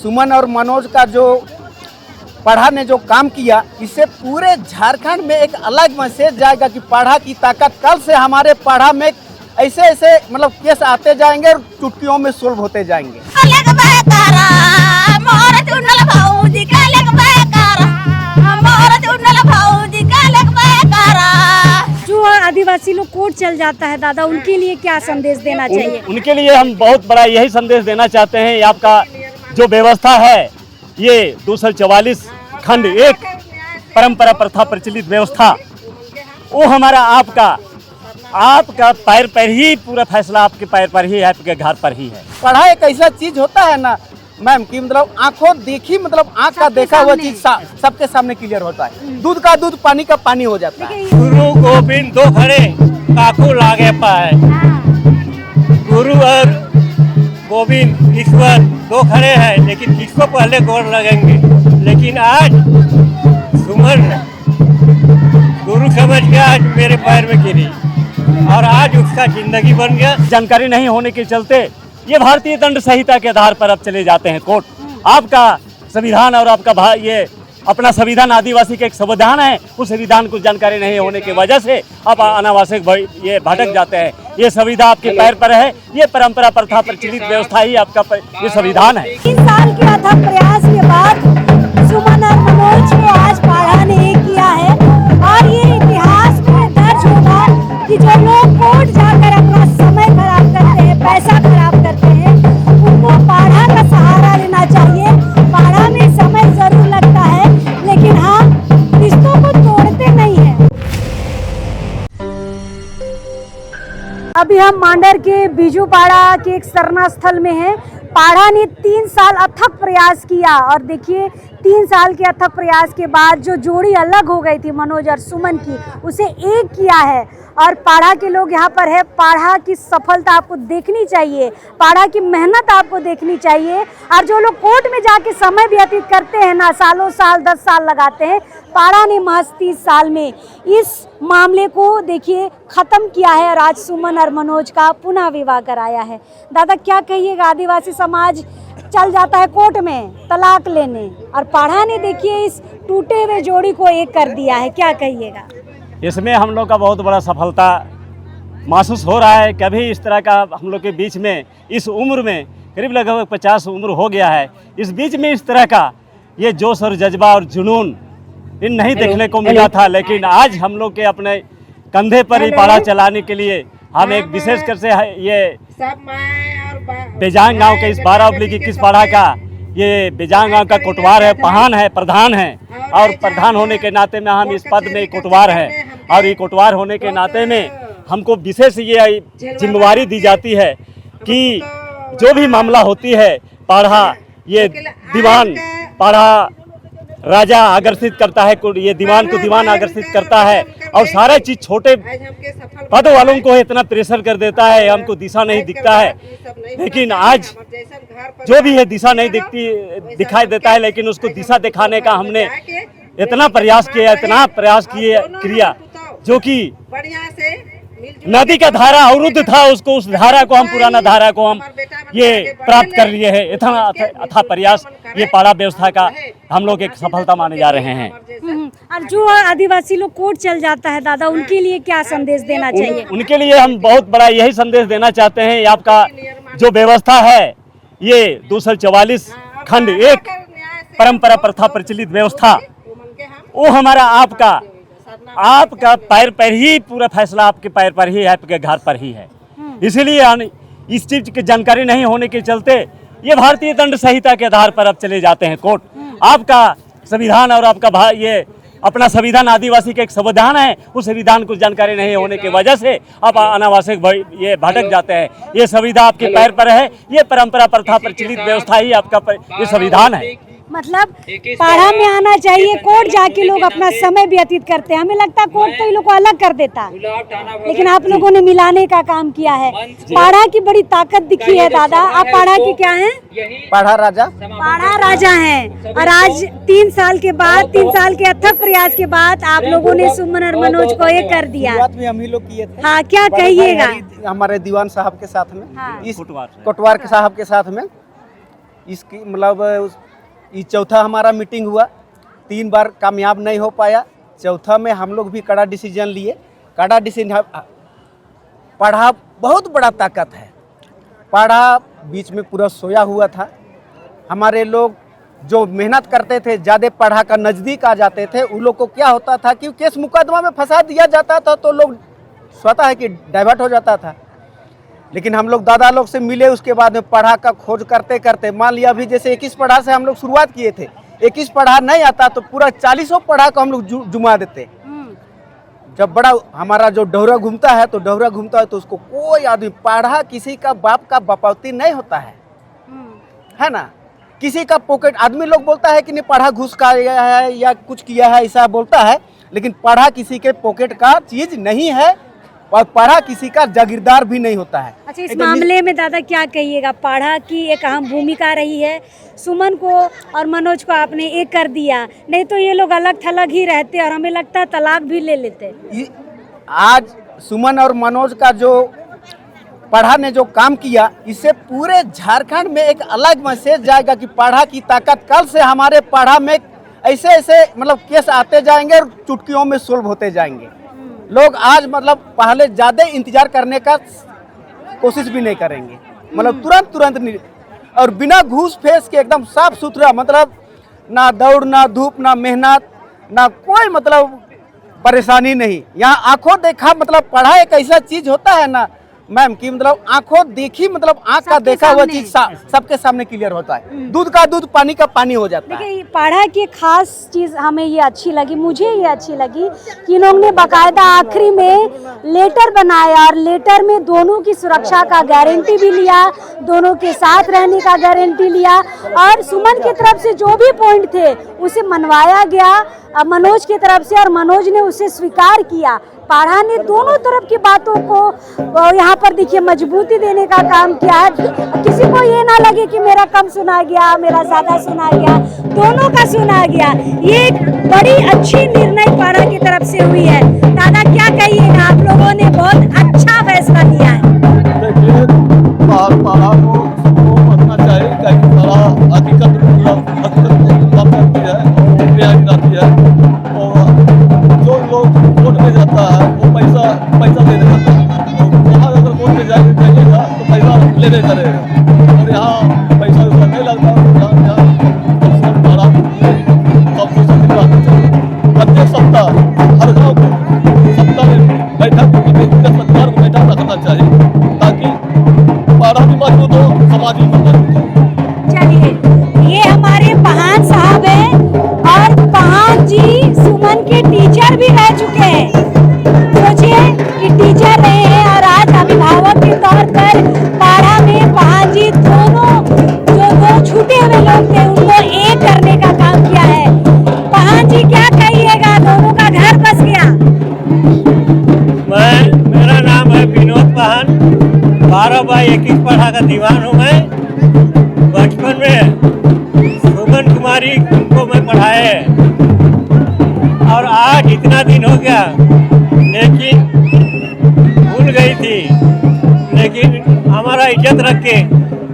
सुमन और मनोज का जो पाढ़ा ने जो काम किया, इससे पूरे झारखंड में एक अलग मैसेज जाएगा कि पाढ़ा की ताकत। कल से हमारे पाढ़ा में ऐसे ऐसे मतलब केस आते जाएंगे और चुटकियों में सोल्व होते जाएंगे। जो आदिवासी लोग कोर्ट चल जाता है दादा, उनके लिए क्या संदेश देना चाहिए? उनके लिए हम बहुत बड़ा यही संदेश देना चाहते हैं। आपका जो व्यवस्था है, ये 244 खंड 1 परंपरा प्रथा प्रचलित व्यवस्था, वो हमारा आपका पैर पर ही पूरा फैसला आपके पैर पर ही है, आपके घर पर ही है। पढ़ा एक ऐसा चीज होता है ना मैम कि मतलब आंखों देखी मतलब आंख का देखा हुआ चीज सबके सामने क्लियर होता है। दूध का दूध, पानी का पानी हो जाता है। गुरु गोविंद दो खड़े काकू लागे पाए। गुरु और गोविंद ईश्वर दो खड़े हैं, लेकिन किसको पहले गोर लगेंगे। लेकिन आज सुमन गुरु समझ के आज मेरे पैर में गिरी और आज उसका जिंदगी बन गया। जानकारी नहीं होने के चलते ये भारतीय दंड संहिता के आधार पर अब चले जाते हैं कोर्ट। आपका संविधान और आपका ये अपना संविधान आदिवासी का एक संविधान है, उस संविधान को जानकारी नहीं होने की वजह से अब अनावश्यक ये भटक जाते हैं। ये संविधान आपके पैर पर है, ये परंपरा प्रथा प्रचलित व्यवस्था ही आपका ये संविधान है। 3 साल के अथक प्रयास के बाद सुमन और मनोज को आज पाढ़ा ने एक किया है और ये इतिहास में दर्ज होगा कि जो लोग कोर्ट जाकर अपना समय खराब करते हैं, पैसा खराब करते हैं, उनको पाढ़ा का सहारा लेना चाहिए। पाढ़ा में समय जरूर लगता है, लेकिन हाँ, रिश्तों को तोड़ते नहीं है। अभी हम मांडर के बीजूपाड़ा के एक सरना स्थल में हैं। पाढ़ा ने 3 साल अथक प्रयास किया और देखिए 3 साल के अथक प्रयास के बाद जो जोड़ी अलग हो गई थी मनोज और सुमन की, उसे एक किया है। और पाढ़ा के लोग यहाँ पर है। पाढ़ा की सफलता आपको देखनी चाहिए, पाढ़ा की मेहनत आपको देखनी चाहिए। और जो लोग कोर्ट में जाके समय व्यतीत करते हैं ना, सालों साल 10 साल लगाते हैं, पाढ़ा ने महज 30 साल में इस मामले को देखिए खत्म किया है और आज सुमन और मनोज का पुनः विवाह कराया है। दादा क्या कहिएगा, आदिवासी समाज चल जाता है कोर्ट में तलाक लेने और पाढ़ा ने देखिए इस टूटे हुए जोड़ी को एक कर दिया है, क्या कहिएगा? इसमें हम लोग का बहुत बड़ा सफलता महसूस हो रहा है। कभी इस तरह का हम लोग के बीच में इस उम्र में करीब लगभग 50 उम्र हो गया है, इस बीच में इस तरह का ये जोश और जज्बा और जुनून इन नहीं देखने को मिला था। लेकिन आज हम लोग के अपने कंधे पर ही पाढ़ा चलाने के लिए हम एक विशेष कर से ये बेजांग गांव के इस 12/21 पाढ़ा का ये बेजांग गांव का कोटवार है, पहान है, प्रधान है। और प्रधान होने के नाते में हम इस पद में कोटवार हैं और ये कोटवार होने के नाते में हमको विशेष ये जिम्मेवारी दी जाती है कि जो भी मामला होती है पाढ़ा ये दीवान पाढ़ा राजा आकर्षित करता है, ये दीवान को दीवान आकर्षित करता है और सारा चीज छोटे पद वालों को इतना प्रेशर कर देता है, हमको दिशा नहीं दिखता है। लेकिन आज जो भी है दिशा नहीं दिखाई देता है, लेकिन उसको दिशा दिखाने का हमने इतना प्रयास किया जो कि नदी का धारा अवरुद्ध था, उसको उस धारा को हम पुराना धारा को हम ये प्राप्त कर लिए हैं। इतना अथा प्रयास ये पाढ़ा व्यवस्था का हम लोग एक सफलता माने जा रहे हैं। और जो आदिवासी लोग कोर्ट चल जाता है दादा, उनके लिए क्या संदेश देना चाहिए? उनके लिए हम बहुत बड़ा यही संदेश देना चाहते हैं। आपका जो व्यवस्था है, ये 244 खंड 1 परंपरा प्रथा प्रचलित व्यवस्था, वो हमारा आपका पैर पर ही पूरा फैसला आपके पैर पर ही है, आपके घर पर ही है। इसीलिए इस चीज की जानकारी नहीं होने के चलते ये भारतीय दंड संहिता के आधार पर अब चले जाते हैं कोर्ट। आपका संविधान और आपका ये अपना संविधान आदिवासी का एक संविधान है, उस संविधान को जानकारी नहीं होने की वजह से अब अनावश्यक ये भटक जाते हैं। ये संविधान आपके पैर पर है, ये परंपरा प्रथा प्रचलित व्यवस्था ही आपका ये संविधान है। मतलब पाढ़ा में आना चाहिए, कोर्ट जाके लोग अपना समय व्यतीत करते हैं। हमें लगता है कोर्ट तो इन लोग को अलग कर देता, लेकिन आप लोगों ने मिलाने का काम किया है। पाढ़ा की बड़ी ताकत दिखी है दादा। आप पाढ़ा के क्या हैं? पाढ़ा राजा हैं। और आज 3 साल के बाद, 3 साल के अथक प्रयास के बाद आप लोगों ने सुमन और मनोज को एक कर दिया। हम ही लोग किए थे। हाँ, क्या कहिएगा? हमारे दीवान साहब के साथ में, हाँ। इस कोटवार साहब के साथ में इसकी मतलब ये चौथा हमारा मीटिंग हुआ, 3 बार कामयाब नहीं हो पाया। चौथा में हम लोग भी कड़ा डिसीजन लिए। कड़ा डिसीजन, पढ़ा बहुत बड़ा ताकत है। पढ़ा बीच में पूरा सोया हुआ था। हमारे लोग जो मेहनत करते थे, ज़्यादा पढ़ा का नज़दीक आ जाते थे, उन लोग को क्या होता था कि केस मुकदमा में फंसा दिया जाता था तो लोग स्वतः है कि डाइवर्ट हो जाता था। लेकिन हम लोग दादा लोग से मिले, उसके बाद में पढ़ा का खोज करते करते मान लिया अभी जैसे 21 पढ़ा से हम लोग शुरुआत किए थे, 21 पढ़ा नहीं आता तो पूरा 40 पढ़ा को हम लोग जुमा देते। जब बड़ा हमारा जो डोहरा घूमता है तो डोहरा घूमता है तो उसको कोई आदमी, पढ़ा किसी का बाप का बपौती नहीं होता है ना। किसी का पॉकेट, आदमी लोग बोलता है कि नहीं पढ़ा घूस खाया है या कुछ किया है, ऐसा बोलता है, लेकिन पढ़ा किसी के पॉकेट का चीज नहीं है और पढ़ा किसी का जागीरदार भी नहीं होता है। अच्छा, इस मामले में दादा क्या कहिएगा? पढ़ा की एक अहम भूमिका रही है। सुमन को और मनोज को आपने एक कर दिया, नहीं तो ये लोग अलग थलग ही रहते और हमें लगता है तलाक भी ले लेते। आज सुमन और मनोज का जो पढ़ा ने जो काम किया, इससे पूरे झारखंड में एक अलग मैसेज जाएगा कि पढ़ा की ताकत। कल से हमारे पढ़ा में ऐसे ऐसे मतलब केस आते जाएंगे और चुटकियों में सोल्व होते जाएंगे। लोग आज मतलब पहले ज़्यादा इंतजार करने का कोशिश भी नहीं करेंगे, मतलब तुरंत और बिना घूस फेस के एकदम साफ सुथरा, मतलब ना दौड़ ना धूप ना मेहनत ना कोई मतलब परेशानी नहीं। यहाँ आंखों देखा मतलब पढ़ा एक ऐसा चीज होता है ना मैम कि मतलब आंखों देखी मतलब आंख का देखा हुआ चीज सबके सामने क्लियर होता है। दूध का दूध पानी का पानी हो जाता है। देखिए, पढ़ा की खास चीज हमें ये अच्छी लगी, मुझे ये अच्छी लगी कि इन्होंने बाकायदा आखिरी में लेटर बनाया और लेटर में दोनों की सुरक्षा का गारंटी भी लिया, दोनों के साथ रहने का गारंटी लिया और सुमन की तरफ से जो भी पॉइंट थे उसे मनवाया गया मनोज की तरफ से और मनोज ने उसे स्वीकार किया। पढ़ा ने दोनों तरफ की बातों को यहाँ पर देखिए मजबूती देने का काम किया है। किसी को ये ना लगे कि मेरा कम सुना गया, मेरा ज्यादा सुना गया, दोनों का सुना गया। ये एक बड़ी अच्छी निर्णय पढ़ा की तरफ से हुई है। दादा क्या कहिएगा, आप लोगों ने बहुत अच्छा फैसला लिया है। देखिए, पढ़ा को बनना चाहिए, हकीकत है और जो लोग कोर्ट में जाता है वो पैसा देने जाता है, तो वहाँ अगर कोर्ट में जाइएगा तो पैसा लेने करेगा और यहाँ पैसा नहीं लगता। प्रत्येक सप्ताह हर गाँव को सप्ताह में बैठक सरकार को बैठक रखना चाहिए ताकि पढ़ा भी मजबूत हो, समाज भी मजबूत हो। चलिए, ये हमारे पहान साहब हैं और पहान जी सुमन के टीचर भी रह चुके हैं। सोचिए कि टीचर रहे हैं और आज अभिभावक के तौर पर पढ़ा में पहान जी दोनों जो दो छूटे हुए लोग थे उनको एक करने का काम किया है। पहान जी क्या कहिएगा, दोनों का घर बस गया। मेरा नाम है विनोद पहान, 12/21 पढ़ा का दीवान हूँ मैं। बचपन में सुमन कुमारी को मैं पढ़ाए है और आज इतना दिन हो गया लेकिन भूल गई थी, लेकिन हमारा इज्जत रख के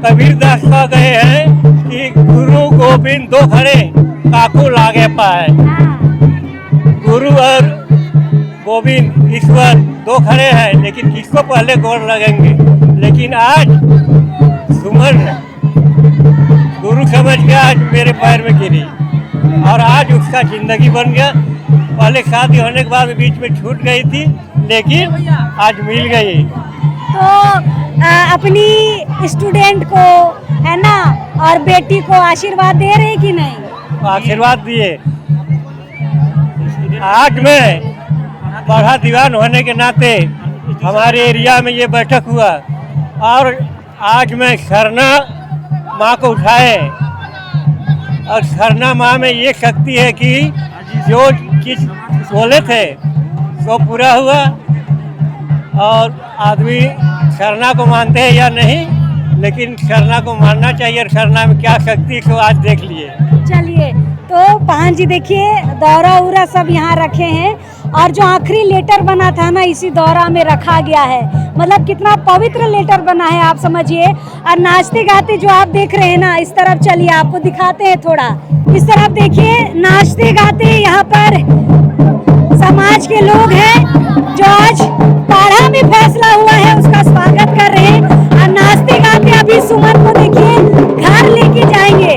कबीर दास कह गए हैं कि गुरु गोविंद दो खड़े काकू लागे पाए। गुरु और गोविंद ईश्वर दो खड़े हैं लेकिन किसको पहले गोर लगेंगे। लेकिन आज सुमन गुरु समझ के आज मेरे पैर में गिरी और आज उसका जिंदगी बन गया। पहले शादी होने के बाद बीच में छूट गई थी लेकिन आज मिल गई। तो अपनी स्टूडेंट को है ना और बेटी को आशीर्वाद दे रहे कि नहीं? आशीर्वाद दिए। आज मैं पढ़ा दीवान होने के नाते हमारे एरिया में ये बैठक हुआ और आज मैं सरना माँ को उठाए और सरना माँ में ये शक्ति है कि जो चीज बोले थे वो पूरा हुआ। और आदमी सरना को मानते हैं या नहीं, लेकिन सरना को मानना चाहिए और सरना में क्या शक्ति को आज देख लिए। चलिए, तो पहान जी देखिए दौरा उरा सब यहाँ रखे हैं और जो आखिरी लेटर बना था ना इसी दौरा में रखा गया है। मतलब कितना पवित्र लेटर बना है आप समझिए। और नाचते गाते जो आप देख रहे हैं ना, इस तरफ चलिए आपको दिखाते हैं थोड़ा। इस तरफ देखिए नाचते गाते यहाँ पर समाज के लोग हैं जो आज पाढ़ा में फैसला हुआ है उसका स्वागत कर रहे हैं। और नाचते गाते अभी सुमन को देखिए घर लेके जाएंगे।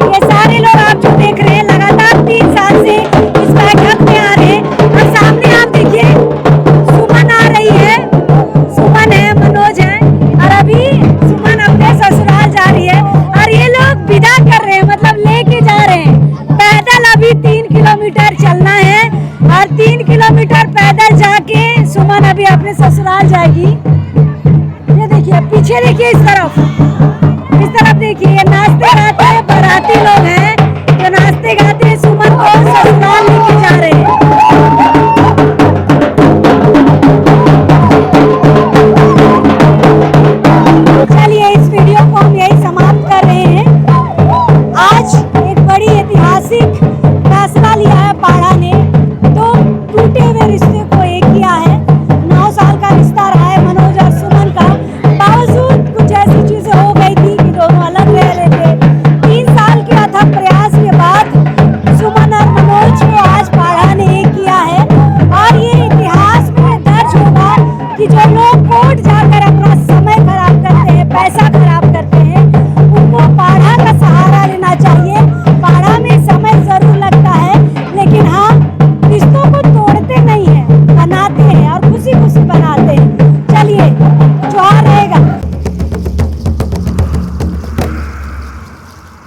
ये सारे लोग आप जो देख रहे हैं लगातार 3 साल से इस बैठक में आ रहे हैं। और सामने आप देखिए सुमन आ रही है, सुमन है, मनोज है, और अभी सुमन अपने ससुराल जा रही है। और ये लोग विदा कर रहे हैं, मतलब लेके जा रहे हैं। पैदल अभी 3 किलोमीटर चलना है और 3 किलोमीटर पैदल जाके सुमन अभी अपने ससुराल जाएगी। ये देखिए पीछे देखिए इस तरफ देखिए ये नाचते गाते बाराती लोग हैं जो नाचते गाते सुमन को ससुराल लेके जा रहे हैं। चलिए इस वीडियो को हम यही समाप्त कर रहे हैं। आज एक बड़ी ऐतिहासिक फैसला लिया है पाढ़ा